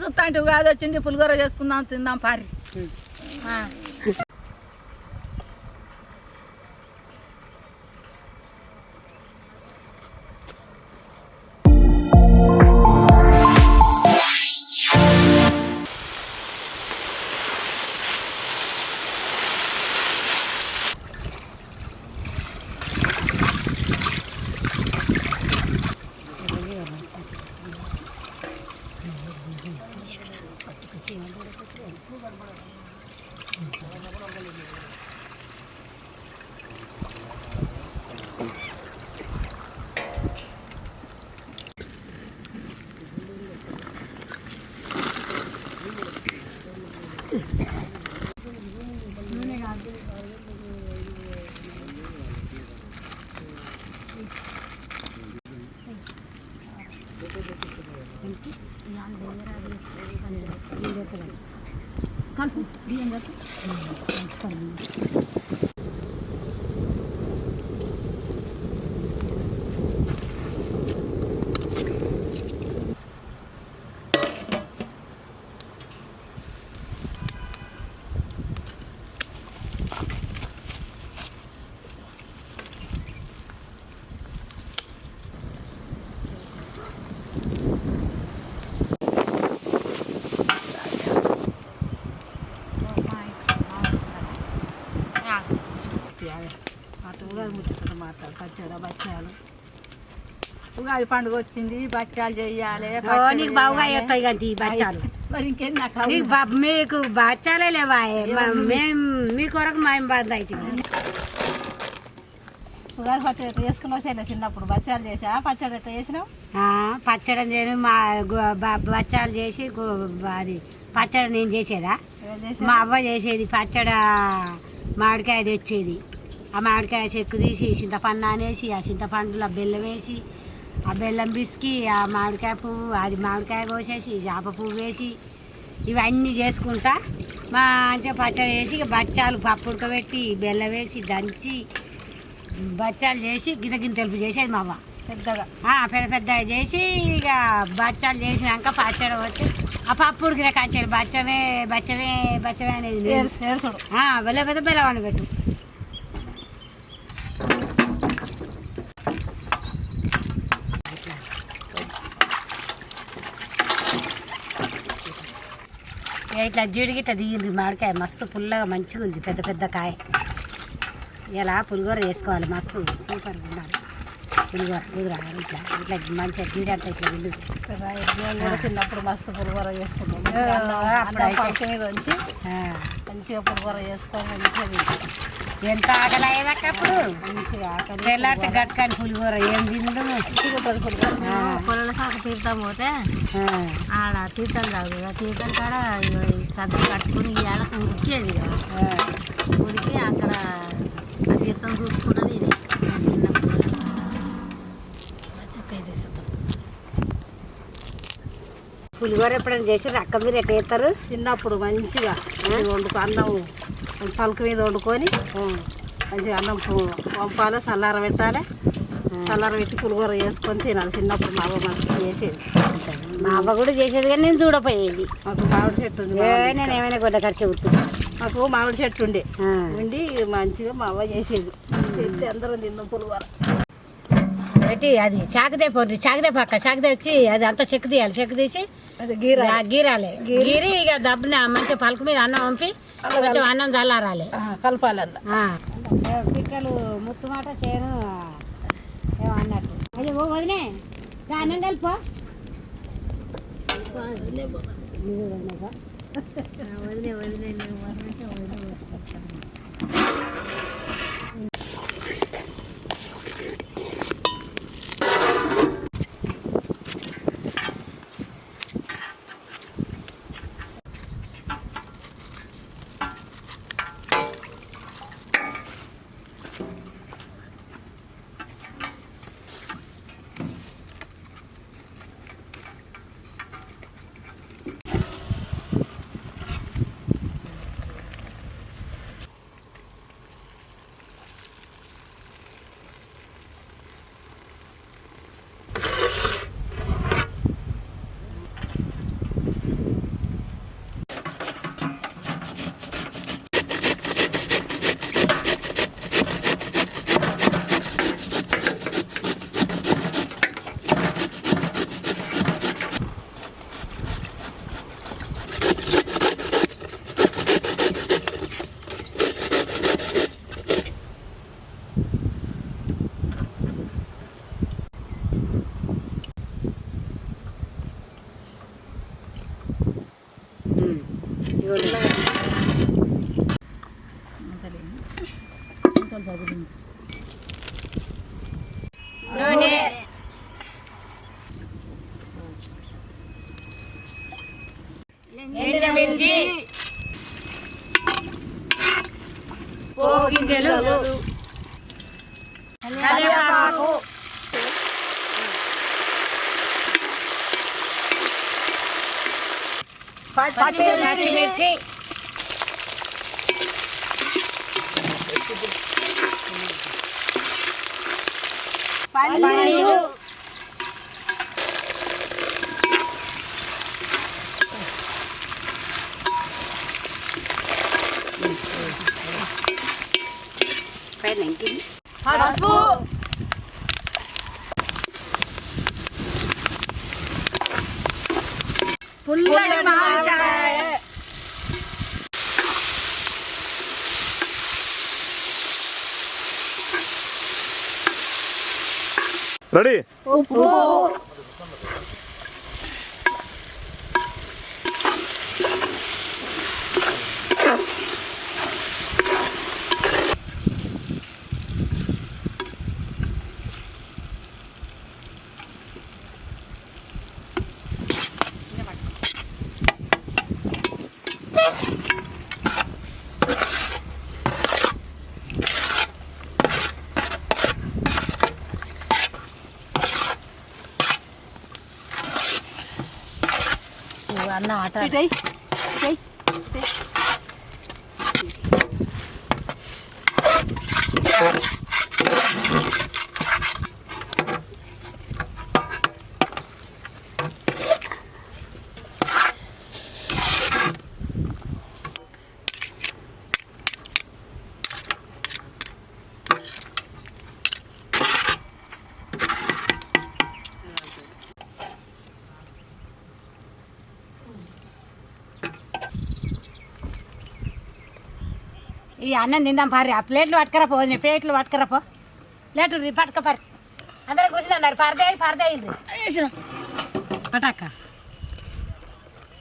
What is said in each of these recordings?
చూస్తాంటే ఉగాది వచ్చింది, పులిహోర చేసుకుందాం, తిందాం పారి. కలుపు బియ్యం కలుపు. ఉగాది పండుగ వచ్చింది, బచ్చాలు చెయ్యాలి. నీకు బాగా వస్తాయి కదా ఈ బచ్చాలు. మరి ఇంకేం మీకు బచ్చాలే లేవా? మేము మీ కొరకు మేము బాధ అవుతుంది. ఉగాది పచ్చడి ఎట్లా చేసుకున్నావు? చిన్నప్పుడు బచ్చాలు చేసా, పచ్చడి ఎట్లా చేసినావు? పచ్చడి నేను మా బచ్చాలు చేసి అది పచ్చడి నేను చేసేదా? మా అవ్వ చేసేది పచ్చడి. మామిడికాయ తెచ్చేది, ఆ మామిడికాయ చెక్కు తీసి చింతపండు అనేసి, ఆ చింతపండులో బెల్లం వేసి, ఆ బెల్లం పిసికి, ఆ మామిడికాయ పువ్వు, అది మామిడికాయ కోసేసి, చేప పువ్వు వేసి, ఇవన్నీ చేసుకుంటా మంచిగా పచ్చడి వేసి, బచ్చాలు పప్పు ఉడకబెట్టి బెల్లం వేసి దంచి బచ్చాలు చేసి గింత తెలుపు చేసేది మా అవ్వ పెద్దగా. పెద్దగా చేసి ఇక బచ్చాలు చేసినాక పచ్చడి వచ్చి ఆ పప్పు ఉడికిన కంచెలు బచ్చమే బచ్చమే బచ్చమే అనేది బెల్ల పెద్ద బెల్లం అని పెట్టు. ఇట్లా జీడికి ఇట్లా దిగింది మామిడికాయ, మస్తు పుల్లగా మంచిగా ఉంది, పెద్ద పెద్ద కాయ. ఇలా పులిహోర వేసుకోవాలి, మస్తు సూపర్గా ఉండాలి పులిహోర. కుదురా ఇట్లా ఇట్లా మంచిగా జీడి అంతా ఇట్లా విల్లు. చిన్నప్పుడు మస్తు పులిహోర చేసుకుంటాం, మీద వచ్చి మంచిగా పులిహోర చేసుకొని మంచిగా ఎంత ఆకలి అయ్యేదప్పుడు మంచిగా తెల్లారితే గట్టుకాని పులిహోర ఏం తిండు. పొలాల సాకు తీర్థం పోతే ఆడ తీర్థం తాగు, తీర్థం కాడ సద్దు కట్టుకుని ఇవాళ ఉడికేది కదా, ఉడికి అక్కడ ఆ తీర్థం చూసుకున్నది ఇది చిన్నప్పుడు. పులిహోర ఎప్పుడైనా చేసి రక్క మీరు ఎట్లా వేస్తారు? చిన్నప్పుడు మంచిగా అన్నం పలుకు మీద వండుకొని మంచిగా అన్నం పంపాలి, చల్లార పెట్టాలి, చల్లార పెట్టి పులిహోర చేసుకొని తినాలి. చిన్నప్పుడు మా అవ్వ మంచిగా చేసేది. మా అవ్వ కూడా చేసేది కానీ నేను చూడపోయేది. మాకు మామిడి చెట్టు ఉంది, నేను ఏమైనా గొడ్డ ఖర్చు అవుతుంది. మాకు మామిడి చెట్టు ఉండి మంచిగా మా అవ్వ చేసేది. చేస్తే అందరం తిన్నాం పులిహోర పెట్టి. అది చాకుదే పోండి, చాకుదే పక్క చాకుదే వచ్చి అది అంతా చెక్కు తీయాలి, చెక్కు తీసి గీరాలి, గీరి ఇక దబ్బున మంచిగా పలుకు మీద అన్నం పంపి కొంచెం అన్నం చల్లారాలి, కలపాలన్న. పిక్కలు ముత్తుమాట చేను ఏమన్నట్టు. అదే ఓ వదిలే అన్నం కలిపో వదిలే వదిలే నూనె ఎండుమిర్చి పోపు గింజలు కరివేపాకు పచ్చిమిర్చి పల్లీలు పసుపు పుల్లటి మామిడికాయ రెడీ ఉప్పు అన్న ఆట ఈ అన్నం తిందాం పారి ఆ ప్లేట్లు పట్టుకరా పో ప్లేట్లు పట్టుకరా పో ప్లేట్లు పట్టుక పారి అందరూ కూర్చున్నారు పరదే అయింది పటాక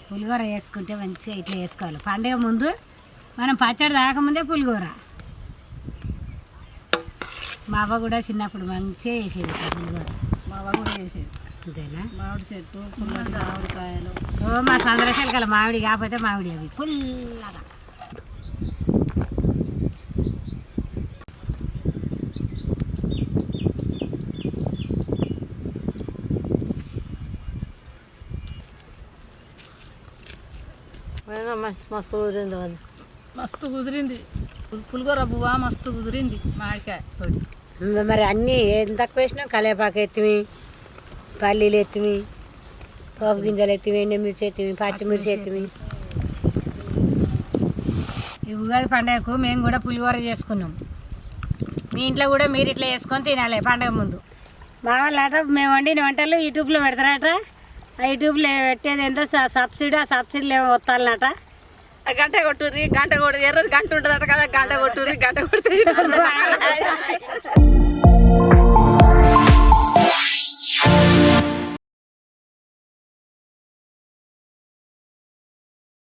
పులిహోర వేసుకుంటే మంచిగా ఇట్లా వేసుకోవాలి పండుగ ముందు మనం పచ్చడి తాగకముందే పులిహోర మా అవ్వ కూడా చిన్నప్పుడు మంచిగా వేసేది పులిహోర మా అవ్వ కూడా చేసేది అంతేనా మామిడి చెట్టు పుల్లటి మామిడికాయలు ఓ మా సందర్శనకాల మామిడి కాకపోతే మామిడి అవి పుల్లగా మస్తు కుదిరింది అది మస్తు కుదిరింది పులిహోర పువ్వా మస్తు కుదిరింది మామిడికాయ తోటి మరి అన్నీ ఏం తక్కువ వేసినాం కలేపాకు ఎత్తిమి పల్లీలు ఎత్తిమి పోపు గింజలు ఎత్తిమి ఎండుమిర్చి ఎత్తిమి పచ్చిమిర్చి ఎత్తిమి ఈ ఉగాది పండుగకు మేము కూడా పులిహోర చేసుకున్నాం మీ ఇంట్లో కూడా మీరు ఇట్లా చేసుకొని తినాలి పండుగ ముందు మా వాళ్ళట మేము వండిన వంటలు యూట్యూబ్లో పెడతారట ఆ యూట్యూబ్లో పెట్టేది ఎంతో సబ్సిడీ ఆ సబ్సిడీలు ఏమో వస్తాలన్నట గంట కొట్టుర్రి గంట కొట్టు ఎర్రది గంట ఉంటుందట కదా గంట కొట్టుర్రి గంట కొడితే